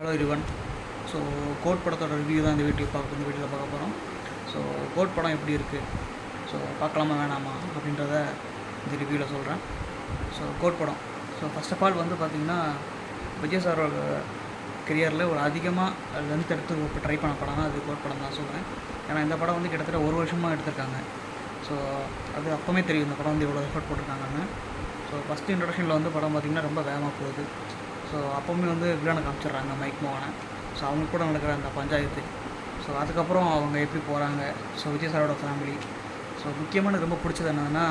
Hello everyone. So code படத்தோட review தான் இந்த வீடியோவில் பார்க்க போகிறோம். ஸோ கோட் படம் எப்படி இருக்குது, ஸோ பார்க்கலாமா வேணாமா அப்படின்றத இந்த ரிவ்யூவில் சொல்கிறேன். ஸோ கோட் படம், ஸோ ஃபர்ஸ்ட் ஆஃப் ஆல் வந்து பார்த்திங்கன்னா விஜய் சாரோட கெரியரில் ஒரு அதிகமாக லென்த் எடுத்து இப்போ ட்ரை பண்ண படம்னா அது கோட் படம் தான் சொல்லுவேன். ஏன்னா இந்த படம் வந்து கிட்டத்தட்ட ஒரு வருஷமாக எடுத்திருக்காங்க. ஸோ அது அப்போவே தெரியும் இந்த படம் வந்து எவ்வளோ எஃபர்ட் போட்டிருக்காங்கன்னு. ஸோ ஃபஸ்ட்டு இன்ட்ரடக்ஷனில் வந்து படம் பார்த்திங்கன்னா ரொம்ப வேகமாக போகுது. ஸோ அப்போவுமே வந்து வில்லனை காமிச்சிடுறாங்க, மைக் மோகனை. ஸோ அவங்க கூட நடக்கிற அந்த பஞ்சாயத்து, ஸோ அதுக்கப்புறம் அவங்க எப்படி போகிறாங்க, ஸோ விஜய் சாரோட ஃபேமிலி. ஸோ முக்கியமான ரொம்ப பிடிச்சது என்னதுன்னா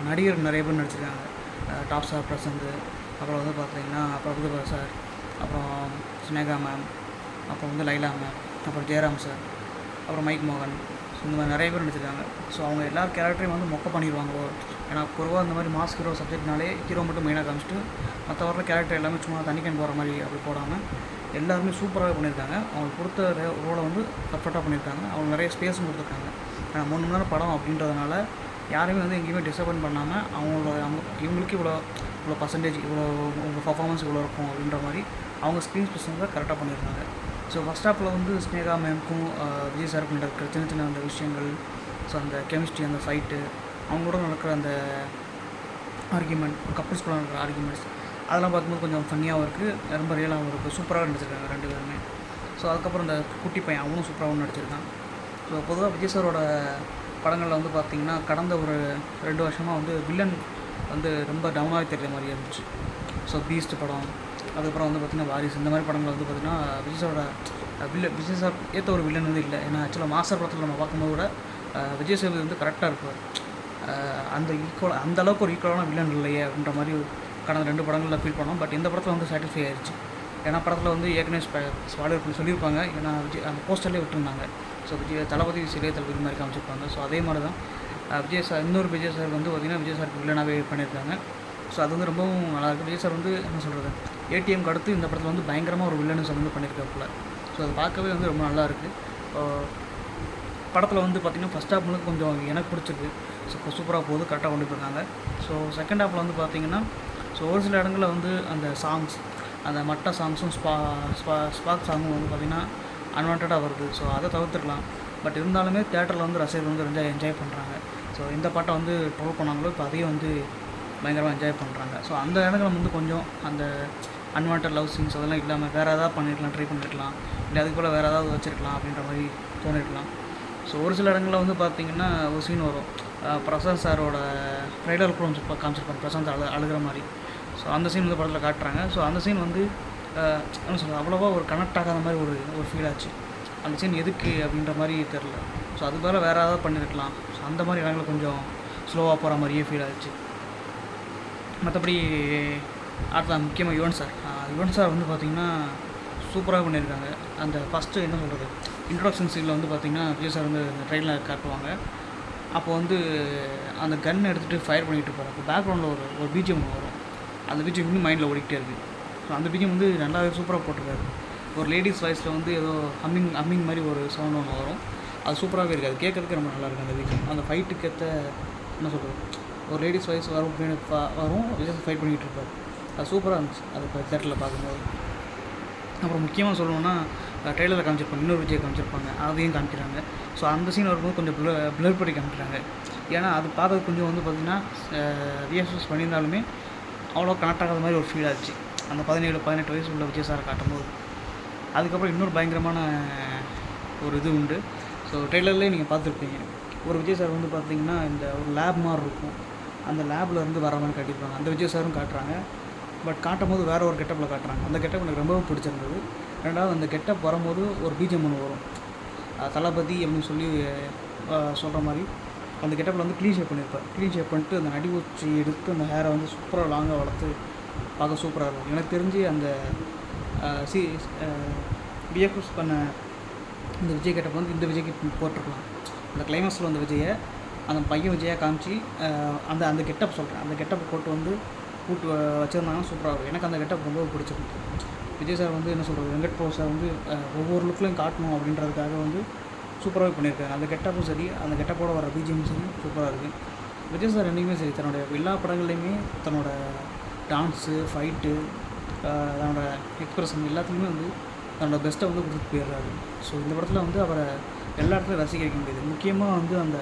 நடிகர் நிறைய பேர் நடிச்சிருக்காங்க. டாப் ஸ்டார் பிரசந்து, அப்புறம் வந்து பார்த்திங்கன்னா பிரபுதேவா சார், அப்புறம் ஸ்னேகா மேம், அப்புறம் வந்து லைலா மேம், அப்புறம் ஜெயராம் சார், அப்புறம் மைக் மோகன். ஸோ இந்த மாதிரி நிறைய பேர் நடிச்சிருக்காங்க. ஸோ அவங்க எல்லா கேரக்டரையும் வந்து மொக்க பண்ணிடுவாங்க. ஏன்னா பொதுவாக இந்த மாதிரி மாஸ் ஹீரோ சப்ஜெக்ட்னாலே ஹீரோ மட்டும் மெயினாக காமிச்சிட்டு மற்ற வர கேரக்டர் எல்லாமே சும்மா தனிக்கன் போகிற மாதிரி அப்படி போடாமல் எல்லாருமே சூப்பராகவே பண்ணியிருக்காங்க. அவங்களுக்கு கொடுத்த ரோலை வந்து பர்ஃபெக்டாக பண்ணியிருக்காங்க. அவங்க நிறைய ஸ்பேஸும் கொடுத்துருக்காங்க. ஏன்னா 3 மணி நேரம் படம் அப்படின்றதுனால யாரையுமே வந்து எங்கேயுமே டிசப்பாயின்ட் பண்ணாமல் இவங்களுக்கு இவ்வளோ பர்சன்டேஜ், உங்கள் பர்ஃபார்மன்ஸ் இவ்வளோ இருக்கும் அப்படின்ற மாதிரி அவங்க ஸ்க்ரீன் ஸ்பெஷன் கரெக்டாக பண்ணியிருக்காங்க. ஸோ ஃபஸ்ட் ஹாஃபில் வந்து ஸ்னேகா மேம்க்கும் விஜய் சாருக்கும் நடக்கிற சின்ன சின்ன அந்த விஷயங்கள், ஸோ அந்த கெமிஸ்ட்ரி, அந்த ஃபைட்டு, அவங்களோட நடக்கிற அந்த ஆர்கியூமெண்ட், கப்புள்ஸ்குள்ள நடக்கிற ஆர்கியூமெண்ட்ஸ், அதெல்லாம் பார்க்கும்போது கொஞ்சம் ஃபன்னியாகவும் இருக்குது, ரொம்ப ரியலாகவும் இருக்குது. சூப்பராக நடிச்சிருக்காங்க 2 பேருமே. ஸோ அதுக்கப்புறம் இந்த குட்டி பையன் அவனும் சூப்பராகவும் நடிச்சிருக்கான். ஸோ பொதுவாக விஜய் சாரோட படங்களில் வந்து பார்த்திங்கன்னா கடந்த ஒரு 2 வருஷமாக வந்து வில்லன் வந்து ரொம்ப டவுனாகவே தெரிகிற மாதிரி இருந்துச்சு. ஸோ பீஸ்ட் படம், அதுக்கப்புறம் வந்து பார்த்திங்கன்னா வாரிசு, இந்த மாதிரி படங்கள் வந்து பார்த்திங்கன்னா விஜய் சார் ஏற்ற ஒரு வில்லன் வந்து இல்லை. ஏன்னா ஆக்சுவலாக மாஸ்டர் படத்தில் நம்ம பார்க்கும்போது கூட விஜய் சேதுபதி வந்து கரெக்டாக இருப்பார். அந்த அளவுக்கு ஒரு ஈக்குவலான வில்லன் இல்லையே அப்படின்ற மாதிரி கடந்த 2 படங்களில் ஃபீல் பண்ணோம். பட் இந்த படத்தில் வந்து சாட்டிஸ்ஃபை ஆயிடுச்சு. ஏன்னா படத்தில் வந்து ஏற்கனவே ஸ்பாய்லர் சொல்லியிருப்பாங்க. ஏன்னா விஜய் அந்த போஸ்டர்லேயே விட்டுருந்தாங்க. ஸோ தளபதி சிலைய தளபதி மாதிரி காமிச்சிருப்பாங்க. ஸோ அதே மாதிரி தான் விஜய் சார், இன்னொரு விஜய் சார் வந்து பார்த்திங்கன்னா விஜய் சாருக்கு வில்லனாகவே பண்ணியிருக்காங்க. ஸோ அது வந்து ரொம்பவும் நல்லாயிருக்கு. விஜய் சார் வந்து என்ன சொல்கிறது, ஏடிஎம்க்கு அடுத்து இந்த படத்தில் வந்து பயங்கரமாக ஒரு வில்லனு வந்து பண்ணியிருக்காப்புல. ஸோ அது பார்க்கவே வந்து ரொம்ப நல்லாயிருக்கு. படத்தில் வந்து பார்த்திங்கன்னா ஃபஸ்ட் ஹாஃப் வந்து கொஞ்சம் எனக்கு பிடிச்சிருக்கு. ஸோ சூப்பராக போகுது, கரெக்டாக கொண்டு போயிருக்காங்க. ஸோ செகண்ட் ஹாஃபில் வந்து பார்த்திங்கன்னா ஸோ ஒரு சில இடங்களில் வந்து அந்த சாங்ஸ், அந்த மட்ட சாங்ஸும் ஸ்பாக் சாங்கும் வந்து பார்த்திங்கன்னா அன்வான்டாக வருது. ஸோ அதை தவிர்த்துக்கலாம். பட் இருந்தாலுமே தேட்டரில் வந்து ரசிகர்கள் வந்து ரொம்ப என்ஜாய் பண்ணுறாங்க. ஸோ இந்த பாட்டை வந்து ட்ரோல் பண்ணாங்களோ இப்போ அதையும் வந்து பயங்கரமாக என்ஜாய் பண்ணுறாங்க. ஸோ அந்த இடங்களை வந்து கொஞ்சம் அந்த அன்வான்ட் லவ் சீன்ஸ் அதெல்லாம் இல்லாமல் வேறு ஏதாவது பண்ணியிருக்கலாம், ட்ரை பண்ணியிருக்கலாம், இல்லை அதுக்கு போல் வேறு ஏதாவது வச்சுருக்கலாம் அப்படின்ற மாதிரி தோணிருக்கலாம். ஸோ ஒரு சில இடங்களில் வந்து பார்த்திங்கன்னா ஒரு சீன் வரும், பிரசாந்த் சாரோட ட்ரைலர் கூட காமிச்சிருப்பாங்க, பிரசாந்த் அழுகிற மாதிரி. ஸோ அந்த சீன் வந்து படத்தில் காட்டுறாங்க. ஸோ அந்த சீன் வந்து என்ன சொல்கிறது, அவ்வளோவா ஒரு கனெக்ட் ஆகாத மாதிரி ஒரு ஃபீல் ஆச்சு. அந்த சீன் எதுக்கு அப்படின்ற மாதிரி தெரில. ஸோ அது போல் வேறு ஏதாவது பண்ணியிருக்கலாம். ஸோ அந்த மாதிரி இடங்களில் கொஞ்சம் ஸ்லோவாக போகிற மாதிரியே ஃபீல் ஆச்சு. மற்றபடி அடுத்த முக்கியமாக யுவன் சார் வந்து பார்த்திங்கன்னா சூப்பராக பண்ணியிருக்காங்க. அந்த ஃபஸ்ட்டு என்ன சொல்கிறது, இன்ட்ரொடக்ஷன் சீனில் வந்து பார்த்திங்கன்னா விஜய் சார் வந்து அந்த ட்ரெயினில் காட்டுவாங்க. அப்போ வந்து அந்த கன் எடுத்துகிட்டு ஃபயர் பண்ணிகிட்டு இருப்பார். அப்போ பேக்ரவுண்டில் ஒரு பிஜிஎம் வரும். அந்த பிஜிஎம் இன்னும் மைண்டில் ஓடிக்கிட்டே இருக்குது. ஸோ அந்த பிஜிஎம் வந்து நல்லாவே சூப்பராக போட்டிருக்காரு. ஒரு லேடிஸ் வாய்ஸில் வந்து ஏதோ ஹம்மிங் மாதிரி ஒரு சவுண்ட் ஒன்று வரும். அது சூப்பராகவே இருக்குது. அது கேட்குறதுக்கு ரொம்ப நல்லாயிருக்கு. அந்த பிஜிஎம் அந்த ஃபைட்டுக்கு ஏற்ற என்ன சொல்கிறது, ஒரு லேடிஸ் வாய்ஸ் வரும், விஜய் ஃபைட் பண்ணிகிட்டு இருப்பார். அது சூப்பராக இருந்துச்சு அது இப்போ தேட்டரில் பார்க்கும்போது. அப்புறம் முக்கியமாக சொல்லணுன்னா ட்ரெயிலரில் காமிச்சிருப்பாங்க, இன்னொரு விஜய் காமிச்சிருப்பாங்க, அதையும் காமிக்கிறாங்க. ஸோ அந்த சீன் வரும்போது கொஞ்சம் ப்ளர் பண்ணி காமிக்கிறாங்க. ஏன்னா அது பார்க்கறது கொஞ்சம் வந்து பார்த்திங்கன்னா விஎஃப்எக்ஸ் பண்ணியிருந்தாலுமே அவ்வளோ கனெக்ட் ஆகாத மாதிரி ஒரு ஃபீல் ஆச்சு அந்த 17-18 வயசு உள்ள விஜய் சாரை காட்டும்போது. அதுக்கப்புறம் இன்னொரு பயங்கரமான ஒரு இது உண்டு. ஸோ ட்ரெய்லர்லேயே நீங்கள் பார்த்துருப்பீங்க, ஒரு விஜய் சார் வந்து பார்த்திங்கன்னா இந்த ஒரு லேப் மாதிரி இருக்கும், அந்த லேபில் இருந்து வர மாதிரி காட்டியிருப்பாங்க. அந்த விஜய் சாரும் காட்டுறாங்க. பட் காட்டும் போது வேறு ஒரு கெட்டப்பில் காட்டுறாங்க. அந்த கெட்டப் எனக்கு ரொம்பவும் பிடிச்சிருந்தது. ரெண்டாவது அந்த கெட்டப் வரும்போது ஒரு பிஜிஎம் ஒன்று வரும், தளபதி அப்படின்னு சொல்லி சொல்கிற மாதிரி. அந்த கெட்டப்பில் வந்து க்ளீன் ஷேப் பண்ணியிருப்பார். க்ளீன் ஷேப் பண்ணிட்டு அந்த நடி ஊச்சி எடுத்து அந்த ஹேரை வந்து சூப்பராக லாங்காக வளர்த்து பார்க்க சூப்பராக இருக்கும். எனக்கு தெரிஞ்சு அந்த பிஎஃப்எஸ் பண்ண இந்த விஜய் கெட்டப் வந்து இந்த விஜய்க்கு போட்டிருக்கலாம். அந்த கிளைமேக்ஸில் வந்த விஜயை அந்த பையன் விஜயாக காமிச்சு அந்த கெட்டப் சொல்கிறேன், அந்த கெட்டப் போட்டு வச்சுருந்தாங்கன்னா சூப்பராக இருக்கும். எனக்கு அந்த கெட்டப் ரொம்ப பிடிச்சிருக்கு. விஜய் சார் வந்து என்ன சொல்கிறது, வெங்கட் பிரபு சார் வந்து ஒவ்வொரு லுக்லையும் காட்டணும் அப்படின்றதுக்காக வந்து சூப்பராகவே பண்ணியிருக்காங்க. அந்த கெட்டப்பும் சரி, அந்த கெட்டப்போட வர பிஜிஎம் சரி சூப்பராக இருக்குது. விஜய் சார் என்றைக்குமே சரி தன்னுடைய எல்லா படங்கள்லையுமே தன்னோட டான்ஸு, ஃபைட்டு, தன்னோட எக்ஸ்பிரஷன் எல்லாத்துலேயுமே வந்து தன்னோட பெஸ்ட்டை வந்து கொடுத்துட்டு போயிடுறாரு. ஸோ இந்த படத்தில் வந்து அவரை எல்லா இடத்துலையும் ரசிக்க வைக்க முடியுது. முக்கியமாக வந்து அந்த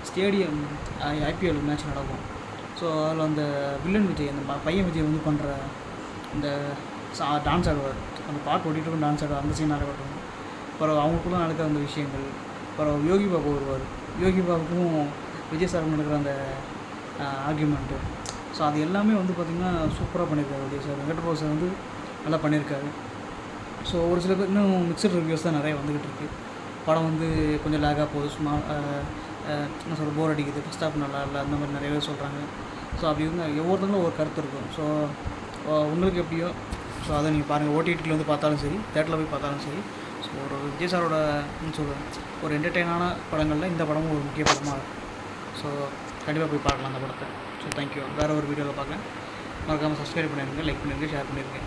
ஸ்டேடியம் ஐபிஎல் மேட்ச் நடக்கும். ஸோ அதில் அந்த வில்லன் விஜய், அந்த பையன் விஜய் வந்து பண்ணுற இந்த டான்ஸ் ஆடுவார், அந்த பாட்டு ஓடிட்டு டான்ஸ் ஆடுவார், அந்த சீனாக இருக்கட்டும். அப்புறம் அவங்களுக்குள்ள நடக்கிற அந்த விஷயங்கள். அப்புறம் யோகி பாபு வருவார், யோகி பாபுக்கும் விஜய் சாருக்கும் நடக்கிற அந்த ஆர்கியூமெண்ட்டு. ஸோ அது எல்லாமே வந்து பார்த்திங்கன்னா சூப்பராக பண்ணியிருக்காரு விஜய் சார். வெங்கட் சார் வந்து நல்லா பண்ணியிருக்காரு. ஸோ ஒரு சில பேர் இன்னும் மிக்சட் ரிவ்யூஸ் தான் நிறைய வந்துக்கிட்டு இருக்குது. படம் வந்து கொஞ்சம் லேகாக போகுது, சும்மா என்ன சொல்கிற போர் அடிக்குது, ஃபஸ்ட் ஹாஃப் நல்லா இல்லை, அந்த மாதிரி நிறைய பேர் சொல்கிறாங்க. ஸோ அப்படி இருந்தால் ஒவ்வொருத்தங்களும் ஒரு கருத்து இருக்கும். ஸோ உங்களுக்கு எப்படியோ ஸோ அதை நீங்கள் பாருங்கள். ஓடிடியில் வந்து பார்த்தாலும் சரி, தேட்டரில் போய் பார்த்தாலும் சரி. ஸோ ஒரு விஜய் சாரோட சொல்கிறேன், ஒரு என்டர்டெயினான படங்களில் இந்த படமும் ஒரு முக்கிய படமாக இருக்கும். ஸோ கண்டிப்பாக போய் பார்க்கலாம் அந்த படத்தை. So thank you. வேறு ஒரு வீடியோவில் பார்க்க மறக்காமல் சப்ஸ்கிரைப் பண்ணிடுங்க, லைக் பண்ணிடுங்க, ஷேர் பண்ணிடுங்க.